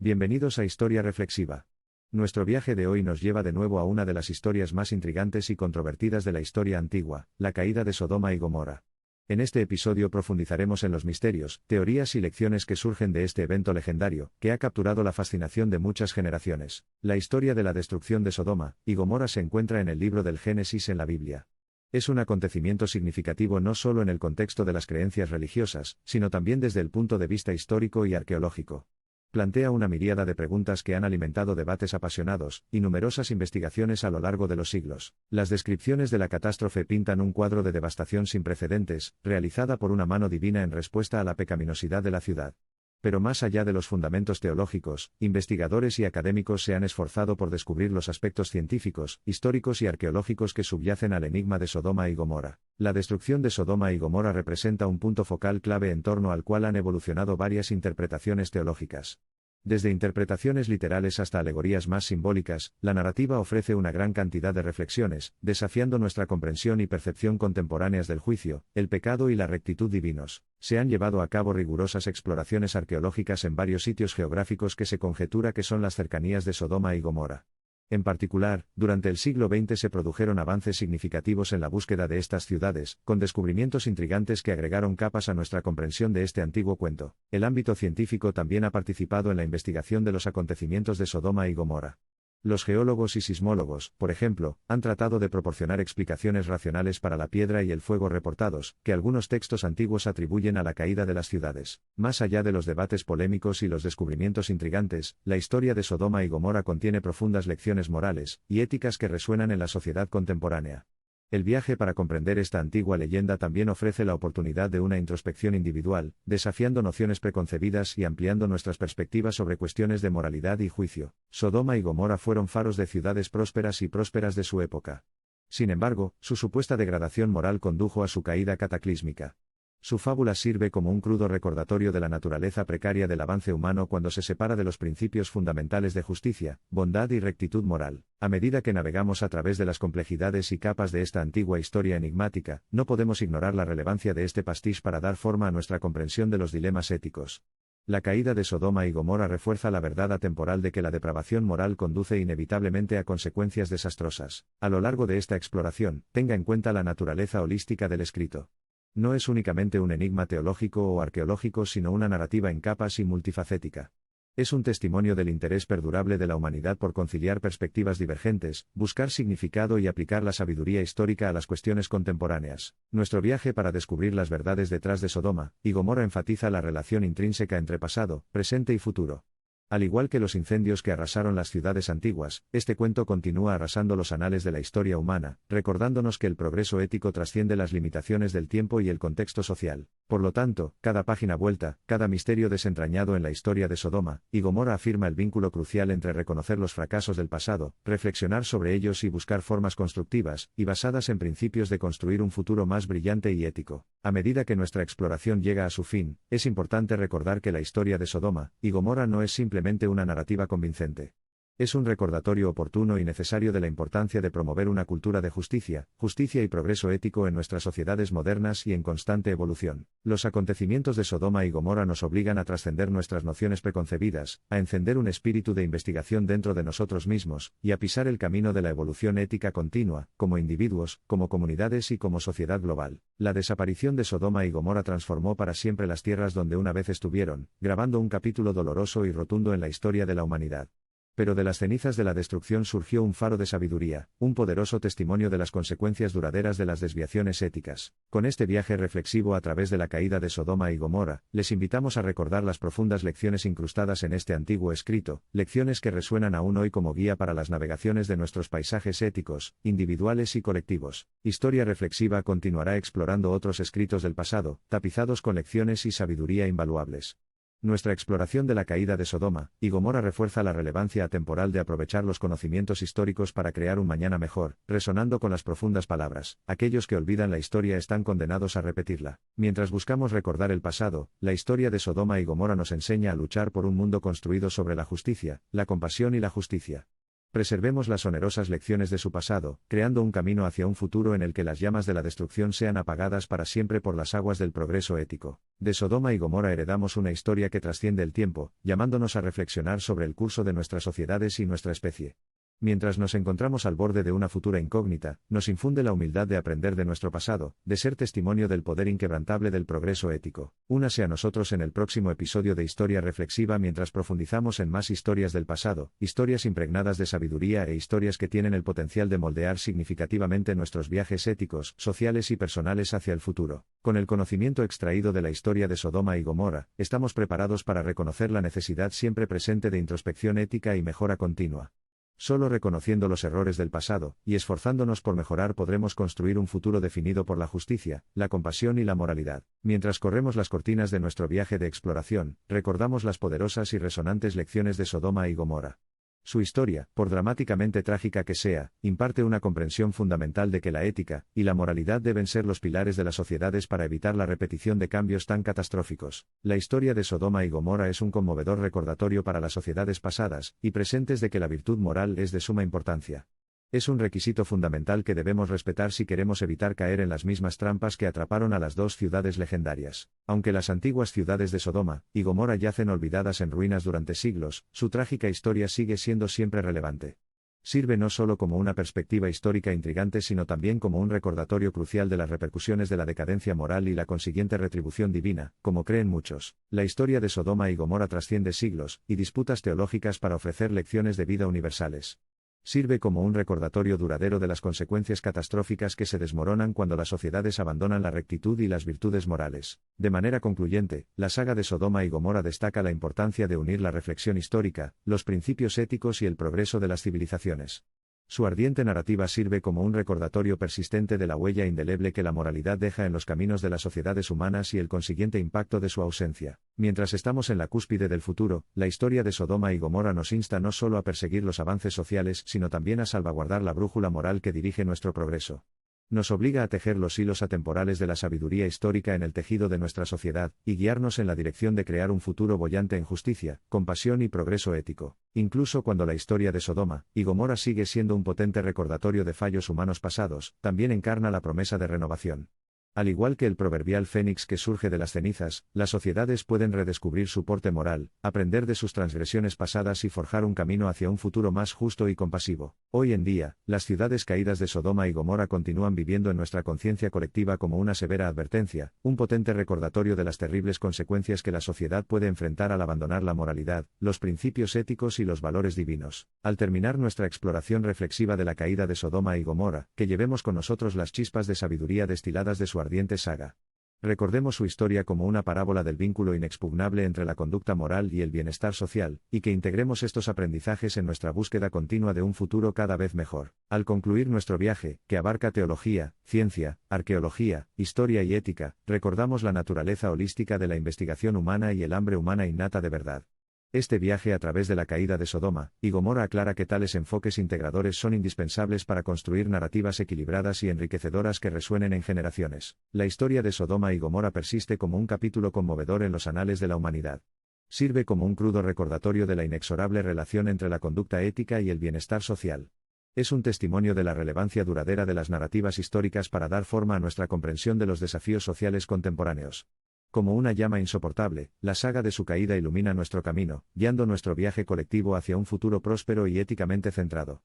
Bienvenidos a Historia Reflexiva. Nuestro viaje de hoy nos lleva de nuevo a una de las historias más intrigantes y controvertidas de la historia antigua, la caída de Sodoma y Gomorra. En este episodio profundizaremos en los misterios, teorías y lecciones que surgen de este evento legendario, que ha capturado la fascinación de muchas generaciones. La historia de la destrucción de Sodoma y Gomorra se encuentra en el libro del Génesis en la Biblia. Es un acontecimiento significativo no solo en el contexto de las creencias religiosas, sino también desde el punto de vista histórico y arqueológico. Plantea una miríada de preguntas que han alimentado debates apasionados y numerosas investigaciones a lo largo de los siglos. Las descripciones de la catástrofe pintan un cuadro de devastación sin precedentes, realizada por una mano divina en respuesta a la pecaminosidad de la ciudad. Pero más allá de los fundamentos teológicos, investigadores y académicos se han esforzado por descubrir los aspectos científicos, históricos y arqueológicos que subyacen al enigma de Sodoma y Gomorra. La destrucción de Sodoma y Gomorra representa un punto focal clave en torno al cual han evolucionado varias interpretaciones teológicas. Desde interpretaciones literales hasta alegorías más simbólicas, la narrativa ofrece una gran cantidad de reflexiones, desafiando nuestra comprensión y percepción contemporáneas del juicio, el pecado y la rectitud divinos. Se han llevado a cabo rigurosas exploraciones arqueológicas en varios sitios geográficos que se conjetura que son las cercanías de Sodoma y Gomorra. En particular, durante el siglo XX se produjeron avances significativos en la búsqueda de estas ciudades, con descubrimientos intrigantes que agregaron capas a nuestra comprensión de este antiguo cuento. El ámbito científico también ha participado en la investigación de los acontecimientos de Sodoma y Gomorra. Los geólogos y sismólogos, por ejemplo, han tratado de proporcionar explicaciones racionales para la piedra y el fuego reportados, que algunos textos antiguos atribuyen a la caída de las ciudades. Más allá de los debates polémicos y los descubrimientos intrigantes, la historia de Sodoma y Gomorra contiene profundas lecciones morales y éticas que resuenan en la sociedad contemporánea. El viaje para comprender esta antigua leyenda también ofrece la oportunidad de una introspección individual, desafiando nociones preconcebidas y ampliando nuestras perspectivas sobre cuestiones de moralidad y juicio. Sodoma y Gomorra fueron faros de ciudades prósperas y prósperas de su época. Sin embargo, su supuesta degradación moral condujo a su caída cataclísmica. Su fábula sirve como un crudo recordatorio de la naturaleza precaria del avance humano cuando se separa de los principios fundamentales de justicia, bondad y rectitud moral. A medida que navegamos a través de las complejidades y capas de esta antigua historia enigmática, no podemos ignorar la relevancia de este pastiche para dar forma a nuestra comprensión de los dilemas éticos. La caída de Sodoma y Gomorra refuerza la verdad atemporal de que la depravación moral conduce inevitablemente a consecuencias desastrosas. A lo largo de esta exploración, tenga en cuenta la naturaleza holística del escrito. No es únicamente un enigma teológico o arqueológico sino una narrativa en capas y multifacética. Es un testimonio del interés perdurable de la humanidad por conciliar perspectivas divergentes, buscar significado y aplicar la sabiduría histórica a las cuestiones contemporáneas. Nuestro viaje para descubrir las verdades detrás de Sodoma y Gomorra enfatiza la relación intrínseca entre pasado, presente y futuro. Al igual que los incendios que arrasaron las ciudades antiguas, este cuento continúa arrasando los anales de la historia humana, recordándonos que el progreso ético trasciende las limitaciones del tiempo y el contexto social. Por lo tanto, cada página vuelta, cada misterio desentrañado en la historia de Sodoma y Gomorra afirma el vínculo crucial entre reconocer los fracasos del pasado, reflexionar sobre ellos y buscar formas constructivas, y basadas en principios de construir un futuro más brillante y ético. A medida que nuestra exploración llega a su fin, es importante recordar que la historia de Sodoma y Gomorra no es simplemente una narrativa convincente. Es un recordatorio oportuno y necesario de la importancia de promover una cultura de justicia y progreso ético en nuestras sociedades modernas y en constante evolución. Los acontecimientos de Sodoma y Gomorra nos obligan a trascender nuestras nociones preconcebidas, a encender un espíritu de investigación dentro de nosotros mismos, y a pisar el camino de la evolución ética continua, como individuos, como comunidades y como sociedad global. La desaparición de Sodoma y Gomorra transformó para siempre las tierras donde una vez estuvieron, grabando un capítulo doloroso y rotundo en la historia de la humanidad. Pero de las cenizas de la destrucción surgió un faro de sabiduría, un poderoso testimonio de las consecuencias duraderas de las desviaciones éticas. Con este viaje reflexivo a través de la caída de Sodoma y Gomorra, les invitamos a recordar las profundas lecciones incrustadas en este antiguo escrito, lecciones que resuenan aún hoy como guía para las navegaciones de nuestros paisajes éticos, individuales y colectivos. Historia Reflexiva continuará explorando otros escritos del pasado, tapizados con lecciones y sabiduría invaluables. Nuestra exploración de la caída de Sodoma y Gomorra refuerza la relevancia atemporal de aprovechar los conocimientos históricos para crear un mañana mejor, resonando con las profundas palabras: aquellos que olvidan la historia están condenados a repetirla. Mientras buscamos recordar el pasado, la historia de Sodoma y Gomorra nos enseña a luchar por un mundo construido sobre la justicia, la compasión y la justicia. Preservemos las onerosas lecciones de su pasado, creando un camino hacia un futuro en el que las llamas de la destrucción sean apagadas para siempre por las aguas del progreso ético. De Sodoma y Gomorra heredamos una historia que trasciende el tiempo, llamándonos a reflexionar sobre el curso de nuestras sociedades y nuestra especie. Mientras nos encontramos al borde de una futura incógnita, nos infunde la humildad de aprender de nuestro pasado, de ser testimonio del poder inquebrantable del progreso ético. Únase a nosotros en el próximo episodio de Historia Reflexiva mientras profundizamos en más historias del pasado, historias impregnadas de sabiduría e historias que tienen el potencial de moldear significativamente nuestros viajes éticos, sociales y personales hacia el futuro. Con el conocimiento extraído de la historia de Sodoma y Gomorra, estamos preparados para reconocer la necesidad siempre presente de introspección ética y mejora continua. Solo reconociendo los errores del pasado, y esforzándonos por mejorar podremos construir un futuro definido por la justicia, la compasión y la moralidad. Mientras corremos las cortinas de nuestro viaje de exploración, recordamos las poderosas y resonantes lecciones de Sodoma y Gomorra. Su historia, por dramáticamente trágica que sea, imparte una comprensión fundamental de que la ética y la moralidad deben ser los pilares de las sociedades para evitar la repetición de cambios tan catastróficos. La historia de Sodoma y Gomorra es un conmovedor recordatorio para las sociedades pasadas y presentes de que la virtud moral es de suma importancia. Es un requisito fundamental que debemos respetar si queremos evitar caer en las mismas trampas que atraparon a las dos ciudades legendarias. Aunque las antiguas ciudades de Sodoma y Gomorra yacen olvidadas en ruinas durante siglos, su trágica historia sigue siendo siempre relevante. Sirve no solo como una perspectiva histórica intrigante sino también como un recordatorio crucial de las repercusiones de la decadencia moral y la consiguiente retribución divina, como creen muchos. La historia de Sodoma y Gomorra trasciende siglos y disputas teológicas para ofrecer lecciones de vida universales. Sirve como un recordatorio duradero de las consecuencias catastróficas que se desmoronan cuando las sociedades abandonan la rectitud y las virtudes morales. De manera concluyente, la saga de Sodoma y Gomorra destaca la importancia de unir la reflexión histórica, los principios éticos y el progreso de las civilizaciones. Su ardiente narrativa sirve como un recordatorio persistente de la huella indeleble que la moralidad deja en los caminos de las sociedades humanas y el consiguiente impacto de su ausencia. Mientras estamos en la cúspide del futuro, la historia de Sodoma y Gomorra nos insta no solo a perseguir los avances sociales sino también a salvaguardar la brújula moral que dirige nuestro progreso. Nos obliga a tejer los hilos atemporales de la sabiduría histórica en el tejido de nuestra sociedad, y guiarnos en la dirección de crear un futuro boyante en justicia, compasión y progreso ético. Incluso cuando la historia de Sodoma y Gomorra sigue siendo un potente recordatorio de fallos humanos pasados, también encarna la promesa de renovación. Al igual que el proverbial fénix que surge de las cenizas, las sociedades pueden redescubrir su porte moral, aprender de sus transgresiones pasadas y forjar un camino hacia un futuro más justo y compasivo. Hoy en día, las ciudades caídas de Sodoma y Gomorra continúan viviendo en nuestra conciencia colectiva como una severa advertencia, un potente recordatorio de las terribles consecuencias que la sociedad puede enfrentar al abandonar la moralidad, los principios éticos y los valores divinos. Al terminar nuestra exploración reflexiva de la caída de Sodoma y Gomorra, que llevemos con nosotros las chispas de sabiduría destiladas de su ardiente saga. Recordemos su historia como una parábola del vínculo inexpugnable entre la conducta moral y el bienestar social, y que integremos estos aprendizajes en nuestra búsqueda continua de un futuro cada vez mejor. Al concluir nuestro viaje, que abarca teología, ciencia, arqueología, historia y ética, recordamos la naturaleza holística de la investigación humana y el hambre humana innata de verdad. Este viaje a través de la caída de Sodoma y Gomorra aclara que tales enfoques integradores son indispensables para construir narrativas equilibradas y enriquecedoras que resuenen en generaciones. La historia de Sodoma y Gomorra persiste como un capítulo conmovedor en los anales de la humanidad. Sirve como un crudo recordatorio de la inexorable relación entre la conducta ética y el bienestar social. Es un testimonio de la relevancia duradera de las narrativas históricas para dar forma a nuestra comprensión de los desafíos sociales contemporáneos. Como una llama insoportable, la saga de su caída ilumina nuestro camino, guiando nuestro viaje colectivo hacia un futuro próspero y éticamente centrado.